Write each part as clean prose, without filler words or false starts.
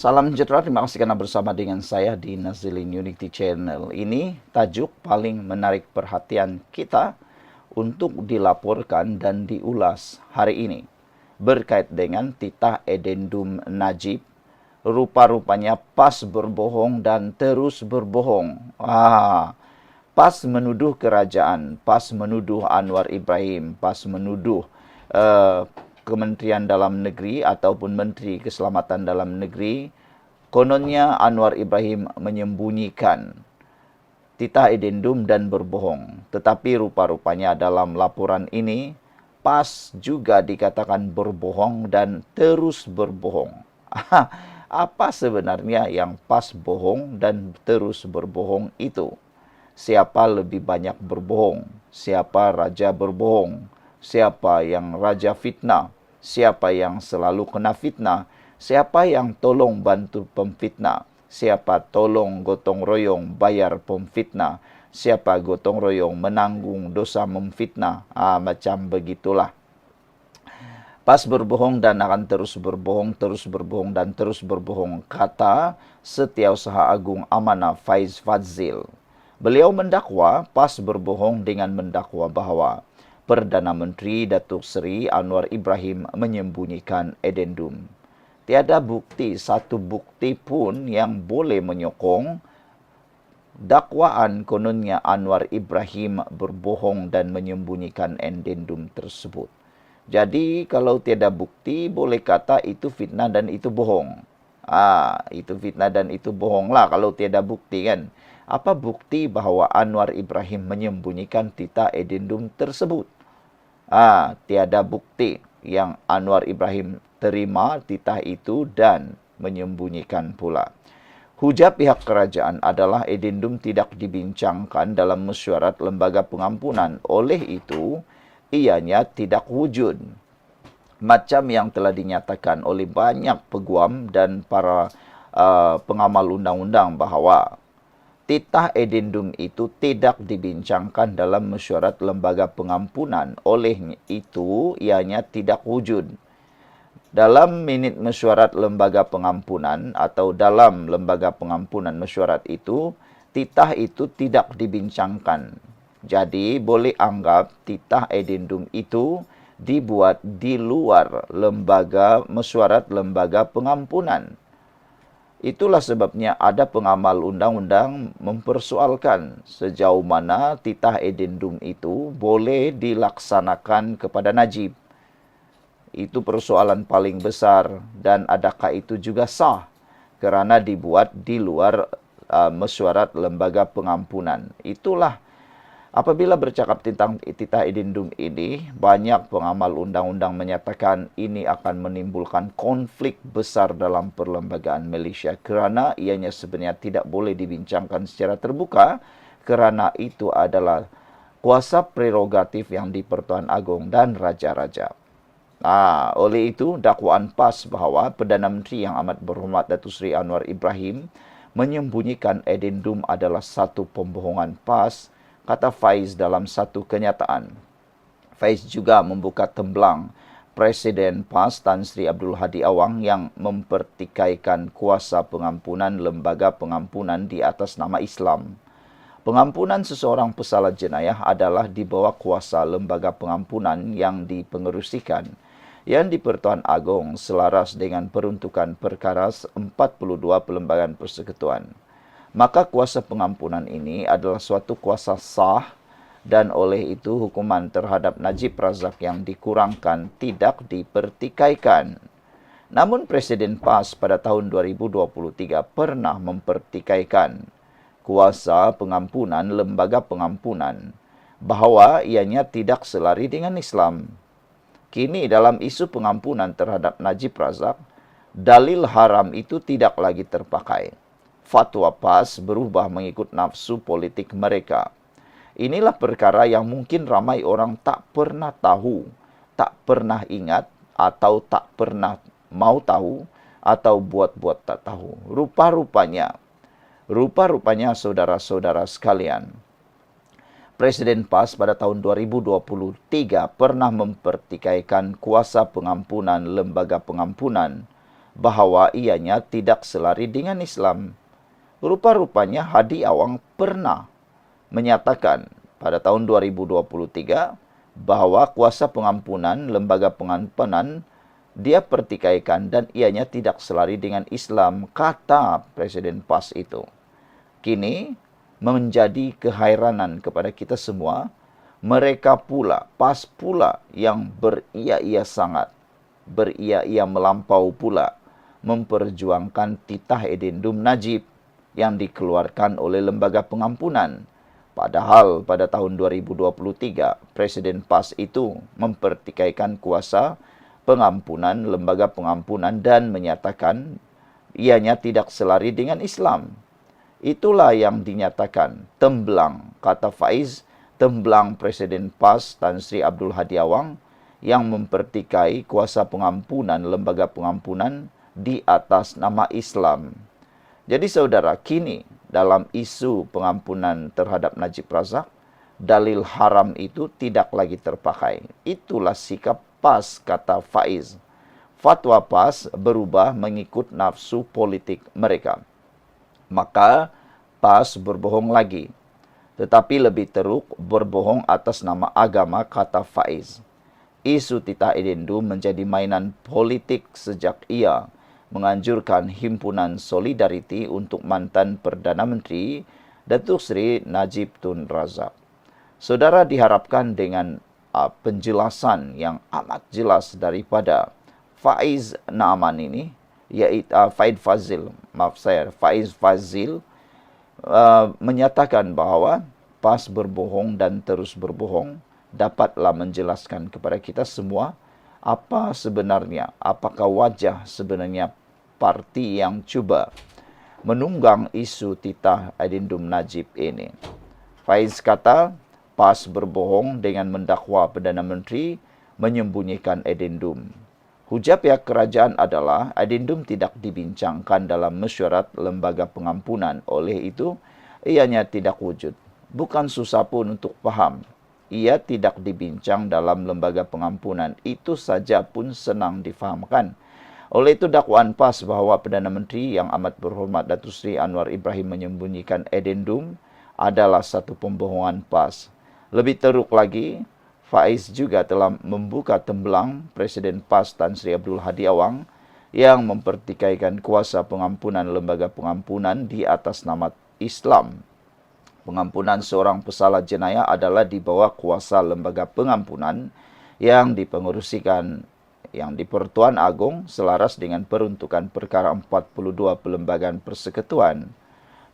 Salam sejahtera, terima kasih karena bersama dengan saya di Nazilin Unity Channel. Ini tajuk paling menarik perhatian kita untuk dilaporkan dan diulas hari ini. Berkait dengan titah edendum Najib, rupa-rupanya PAS berbohong dan terus berbohong. PAS menuduh kerajaan, PAS menuduh Anwar Ibrahim, PAS menuduh Kementerian Dalam Negeri ataupun Menteri Keselamatan Dalam Negeri. Kononnya Anwar Ibrahim menyembunyikan titah edendum dan berbohong. Tetapi rupa-rupanya dalam laporan ini, PAS juga dikatakan berbohong dan terus berbohong. Apa sebenarnya yang PAS bohong dan terus berbohong itu? Siapa lebih banyak berbohong? Siapa raja berbohong? Siapa yang raja fitnah? Siapa yang selalu kena fitnah? Siapa yang tolong bantu pemfitnah? Siapa tolong gotong royong bayar pemfitnah? Siapa gotong royong menanggung dosa memfitnah? Macam begitulah. PAS berbohong dan akan terus berbohong, terus berbohong dan terus berbohong, kata Setiausaha Agung Amanah Faiz Fadzil. Beliau mendakwa PAS berbohong dengan mendakwa bahwa Perdana Menteri Datuk Seri Anwar Ibrahim menyembunyikan edendum. Tiada bukti, satu bukti pun yang boleh menyokong dakwaan kononnya Anwar Ibrahim berbohong dan menyembunyikan edendum tersebut. Jadi kalau tiada bukti, boleh kata itu fitnah dan itu bohong. Itu fitnah dan itu bohong lah kalau tiada bukti kan. Apa bukti bahawa Anwar Ibrahim menyembunyikan titah edendum tersebut? Tiada bukti yang Anwar Ibrahim terima titah itu dan menyembunyikan pula. Hujah pihak kerajaan adalah edendum tidak dibincangkan dalam mesyuarat lembaga pengampunan. Oleh itu, ianya tidak wujud. Macam yang telah dinyatakan oleh banyak peguam dan para pengamal undang-undang bahawa titah edendum itu tidak dibincangkan dalam mesyuarat lembaga pengampunan. Oleh itu, ianya tidak wujud. Dalam minit mesyuarat lembaga pengampunan atau dalam lembaga pengampunan mesyuarat itu, titah itu tidak dibincangkan. Jadi, boleh anggap titah edendum itu dibuat di luar lembaga mesyuarat lembaga pengampunan. Itulah sebabnya ada pengamal undang-undang mempersoalkan sejauh mana titah edendum itu boleh dilaksanakan kepada Najib. Itu persoalan paling besar dan adakah itu juga sah kerana dibuat di luar mesyuarat lembaga pengampunan. Itulah apabila bercakap tentang titah edendum ini, banyak pengamal undang-undang menyatakan ini akan menimbulkan konflik besar dalam perlembagaan Malaysia kerana ianya sebenarnya tidak boleh dibincangkan secara terbuka kerana itu adalah kuasa prerogatif yang di Pertuan Agong dan Raja-Raja. Oleh itu, dakwaan PAS bahawa Perdana Menteri yang amat berhormat Datuk Seri Anwar Ibrahim menyembunyikan edendum adalah satu pembohongan PAS, kata Faiz dalam satu kenyataan. Faiz juga membuka temblang Presiden PAS Tan Sri Abdul Hadi Awang yang mempertikaikan kuasa pengampunan lembaga pengampunan di atas nama Islam. Pengampunan seseorang pesalah jenayah adalah di bawah kuasa lembaga pengampunan yang dipengerusikan yang di Pertuan Agong selaras dengan peruntukan perkara 42 Perlembagaan Persekutuan. Maka kuasa pengampunan ini adalah suatu kuasa sah dan oleh itu hukuman terhadap Najib Razak yang dikurangkan tidak dipertikaikan. Namun Presiden PAS pada tahun 2023 pernah mempertikaikan kuasa pengampunan lembaga pengampunan bahawa ianya tidak selari dengan Islam. Kini dalam isu pengampunan terhadap Najib Razak, dalil haram itu tidak lagi terpakai. Fatwa PAS berubah mengikut nafsu politik mereka. Inilah perkara yang mungkin ramai orang tak pernah tahu, tak pernah ingat, atau tak pernah mau tahu, atau buat-buat tak tahu. Rupa-rupanya saudara-saudara sekalian, Presiden PAS pada tahun 2023 pernah mempertikaikan kuasa pengampunan lembaga pengampunan bahwa ianya tidak selari dengan Islam. Rupa-rupanya Hadi Awang pernah menyatakan pada tahun 2023 bahwa kuasa pengampunan, lembaga pengampunan dia pertikaikan dan ianya tidak selari dengan Islam, kata Presiden PAS itu. Kini menjadi kehairanan kepada kita semua, mereka pula, PAS pula yang beria-ia sangat, beria-ia melampau pula, memperjuangkan titah edendum Najib yang dikeluarkan oleh lembaga pengampunan. Padahal pada tahun 2023, Presiden PAS itu mempertikaikan kuasa pengampunan, lembaga pengampunan dan menyatakan ianya tidak selari dengan Islam. Itulah yang dinyatakan temblang, kata Faiz, temblang Presiden PAS Tan Sri Abdul Hadi Awang yang mempertikai kuasa pengampunan, lembaga pengampunan di atas nama Islam. Jadi saudara, kini dalam isu pengampunan terhadap Najib Razak, dalil haram itu tidak lagi terpakai. Itulah sikap PAS, kata Faiz. Fatwa PAS berubah mengikut nafsu politik mereka. Maka PAS berbohong lagi. Tetapi lebih teruk, berbohong atas nama agama, kata Faiz. Isu titah edendum menjadi mainan politik sejak ia menganjurkan himpunan Solidariti untuk mantan Perdana Menteri Datuk Seri Najib Tun Razak. Saudara, diharapkan dengan penjelasan yang amat jelas daripada Faiz Naaman ini, yaitu Faiz Fazil menyatakan bahwa PAS berbohong dan terus berbohong, dapatlah menjelaskan kepada kita semua apa sebenarnya, apakah wajah sebenarnya parti yang cuba menunggang isu titah edendum Najib ini. Faiz kata, PAS berbohong dengan mendakwa Perdana Menteri menyembunyikan edendum. Hujah pihak kerajaan adalah edendum tidak dibincangkan dalam mesyuarat lembaga pengampunan. Oleh itu, ianya tidak wujud. Bukan susah pun untuk paham. Ia tidak dibincang dalam lembaga pengampunan. Itu saja pun senang difahamkan. Oleh itu, dakwaan PAS bahawa Perdana Menteri yang amat berhormat Datuk Seri Anwar Ibrahim menyembunyikan edendum adalah satu pembohongan PAS. Lebih teruk lagi, Faiz juga telah membuka temblang Presiden PAS Tan Sri Abdul Hadi Awang yang mempertikaikan kuasa pengampunan lembaga pengampunan di atas nama Islam. Pengampunan seorang pesalah jenayah adalah di bawah kuasa lembaga pengampunan yang dipengerusikan yang di Pertuan Agong selaras dengan peruntukan perkara 42 Perlembagaan Persekutuan.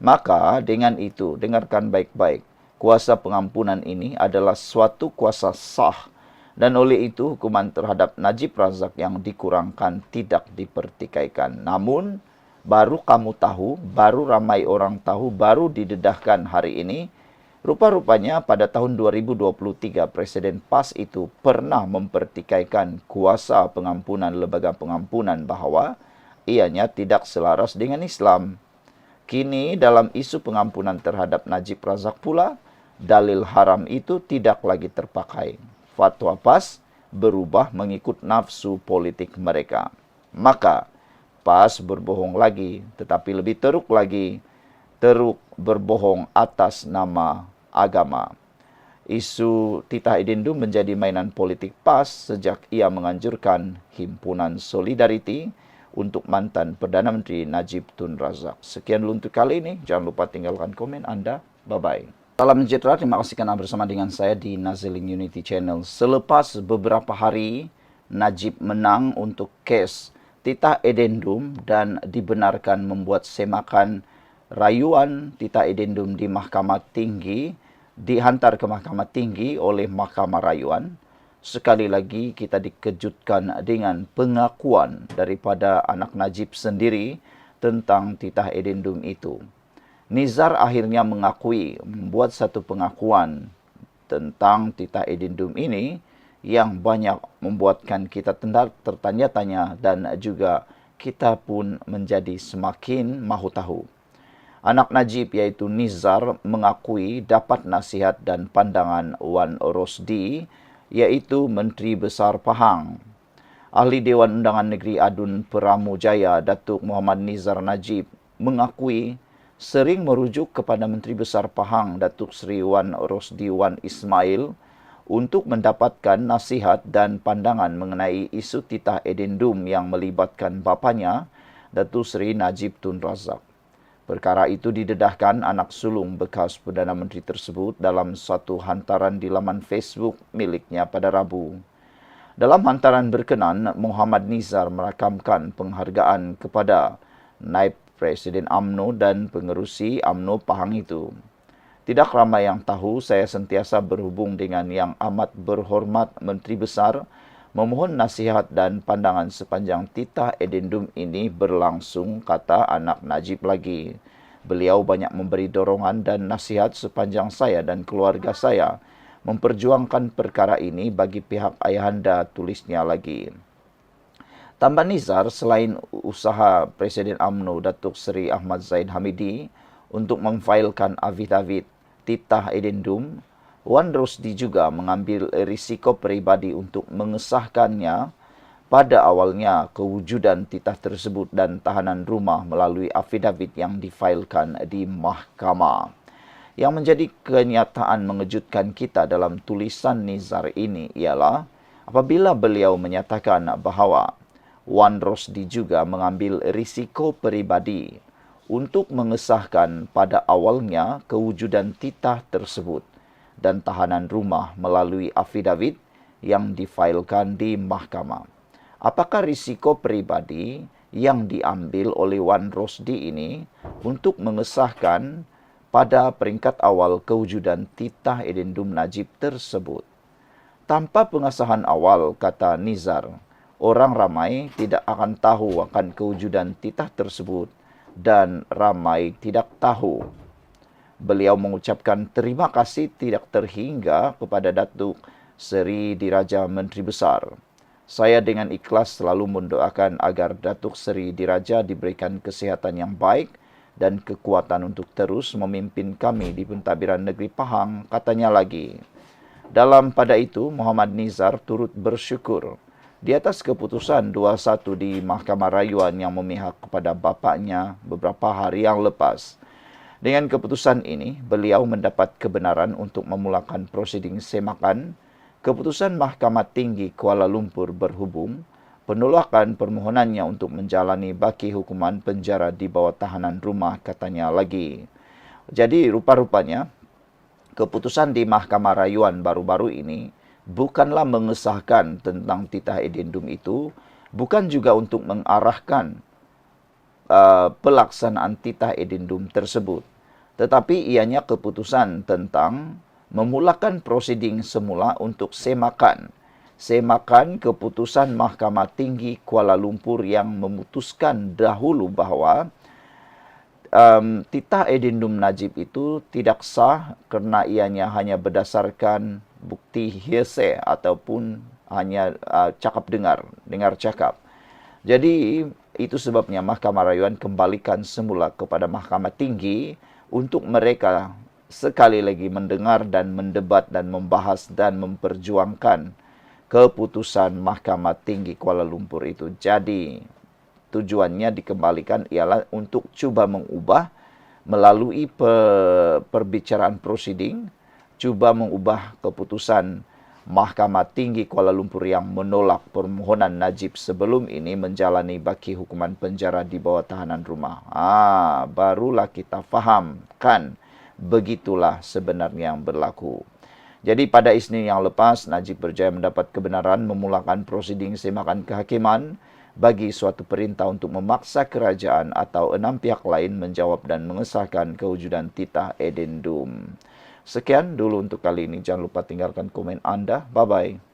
Maka dengan itu, dengarkan baik-baik, kuasa pengampunan ini adalah suatu kuasa sah dan oleh itu hukuman terhadap Najib Razak yang dikurangkan tidak dipertikaikan. Namun, baru kamu tahu, baru ramai orang tahu, baru didedahkan hari ini, rupa-rupanya pada tahun 2023 Presiden PAS itu pernah mempertikaikan kuasa pengampunan lembaga pengampunan bahawa ianya tidak selaras dengan Islam. Kini dalam isu pengampunan terhadap Najib Razak pula, dalil haram itu tidak lagi terpakai. Fatwa PAS berubah mengikut nafsu politik mereka. Maka PAS berbohong lagi, tetapi lebih teruk lagi, teruk berbohong atas nama agama. Isu titah edendum menjadi mainan politik PAS sejak ia menganjurkan himpunan Solidariti untuk mantan Perdana Menteri Najib Tun Razak. Sekian dulu untuk kali ini. Jangan lupa tinggalkan komen Anda. Bye-bye. Salam sejahtera, terima kasih karena bersama dengan saya di Nazilin Unity Channel. Selepas beberapa hari, Najib menang untuk kes titah edendum dan dibenarkan membuat semakan rayuan titah edendum di Mahkamah Tinggi, dihantar ke Mahkamah Tinggi oleh Mahkamah Rayuan. Sekali lagi kita dikejutkan dengan pengakuan daripada anak Najib sendiri tentang titah edendum itu. Nizar akhirnya mengakui, membuat satu pengakuan tentang titah edendum ini yang banyak membuatkan kita tertanya-tanya dan juga kita pun menjadi semakin mahu tahu. Anak Najib yaitu Nizar mengakui dapat nasihat dan pandangan Wan Rosdi yaitu Menteri Besar Pahang. Ahli Dewan Undangan Negeri Adun Peramu Jaya, Datuk Muhammad Nizar Najib, mengakui sering merujuk kepada Menteri Besar Pahang, Datuk Seri Wan Rosdi Wan Ismail, untuk mendapatkan nasihat dan pandangan mengenai isu titah edendum yang melibatkan bapanya, Datuk Seri Najib Tun Razak. Perkara itu didedahkan anak sulung bekas Perdana Menteri tersebut dalam satu hantaran di laman Facebook miliknya pada Rabu. Dalam hantaran berkenan, Muhammad Nizar merakamkan penghargaan kepada Naib Presiden UMNO dan pengerusi UMNO Pahang itu. Tidak ramai yang tahu saya sentiasa berhubung dengan yang amat berhormat Menteri Besar, memohon nasihat dan pandangan sepanjang titah edendum ini berlangsung, kata anak Najib lagi. Beliau banyak memberi dorongan dan nasihat sepanjang saya dan keluarga saya memperjuangkan perkara ini bagi pihak ayahanda, tulisnya lagi. Tambah Nizar, selain usaha Presiden UMNO Datuk Seri Ahmad Zaid Hamidi untuk memfailkan affidavit titah edendum, Wan Rosdi juga mengambil risiko peribadi untuk mengesahkannya pada awalnya kewujudan titah tersebut dan tahanan rumah melalui affidavit yang difailkan di mahkamah. Yang menjadi kenyataan mengejutkan kita dalam tulisan Nizar ini ialah apabila beliau menyatakan bahawa Wan Rosdi juga mengambil risiko peribadi untuk mengesahkan pada awalnya kewujudan titah tersebut dan tahanan rumah melalui affidavit yang difailkan di mahkamah. Apakah risiko peribadi yang diambil oleh Wan Rosdi ini untuk mengesahkan pada peringkat awal kewujudan titah edendum Najib tersebut? Tanpa pengesahan awal, kata Nizar, orang ramai tidak akan tahu akan kewujudan titah tersebut dan ramai tidak tahu. Beliau mengucapkan terima kasih tidak terhingga kepada Datuk Seri Diraja Menteri Besar. Saya dengan ikhlas selalu mendoakan agar Datuk Seri Diraja diberikan kesihatan yang baik dan kekuatan untuk terus memimpin kami di pentadbiran negeri Pahang, katanya lagi. Dalam pada itu, Muhammad Nizar turut bersyukur di atas keputusan 2-1 di Mahkamah Rayuan yang memihak kepada bapaknya beberapa hari yang lepas. Dengan keputusan ini, beliau mendapat kebenaran untuk memulakan prosiding semakan keputusan Mahkamah Tinggi Kuala Lumpur berhubung penolakan permohonannya untuk menjalani baki hukuman penjara di bawah tahanan rumah, katanya lagi. Jadi rupa-rupanya keputusan di Mahkamah Rayuan baru-baru ini bukanlah mengesahkan tentang titah edendum itu, bukan juga untuk mengarahkan pelaksanaan titah edendum tersebut, tetapi ianya keputusan tentang memulakan prosiding semula untuk semakan keputusan Mahkamah Tinggi Kuala Lumpur yang memutuskan dahulu bahawa titah edendum Najib itu tidak sah kerana ianya hanya berdasarkan bukti hearsay ataupun hanya dengar cakap. Jadi itu sebabnya Mahkamah Rayuan kembalikan semula kepada Mahkamah Tinggi untuk mereka sekali lagi mendengar dan mendebat dan membahas dan memperjuangkan keputusan Mahkamah Tinggi Kuala Lumpur itu. Jadi tujuannya dikembalikan ialah untuk cuba mengubah melalui perbicaraan prosiding, cuba mengubah keputusan Mahkamah Tinggi Kuala Lumpur yang menolak permohonan Najib sebelum ini menjalani baki hukuman penjara di bawah tahanan rumah. Barulah kita fahamkan begitulah sebenarnya yang berlaku. Jadi pada Isnin yang lepas, Najib berjaya mendapat kebenaran memulakan prosiding semakan kehakiman bagi suatu perintah untuk memaksa kerajaan atau 6 pihak lain menjawab dan mengesahkan kewujudan titah edendum. Sekian dulu untuk kali ini. Jangan lupa tinggalkan komen anda. Bye-bye.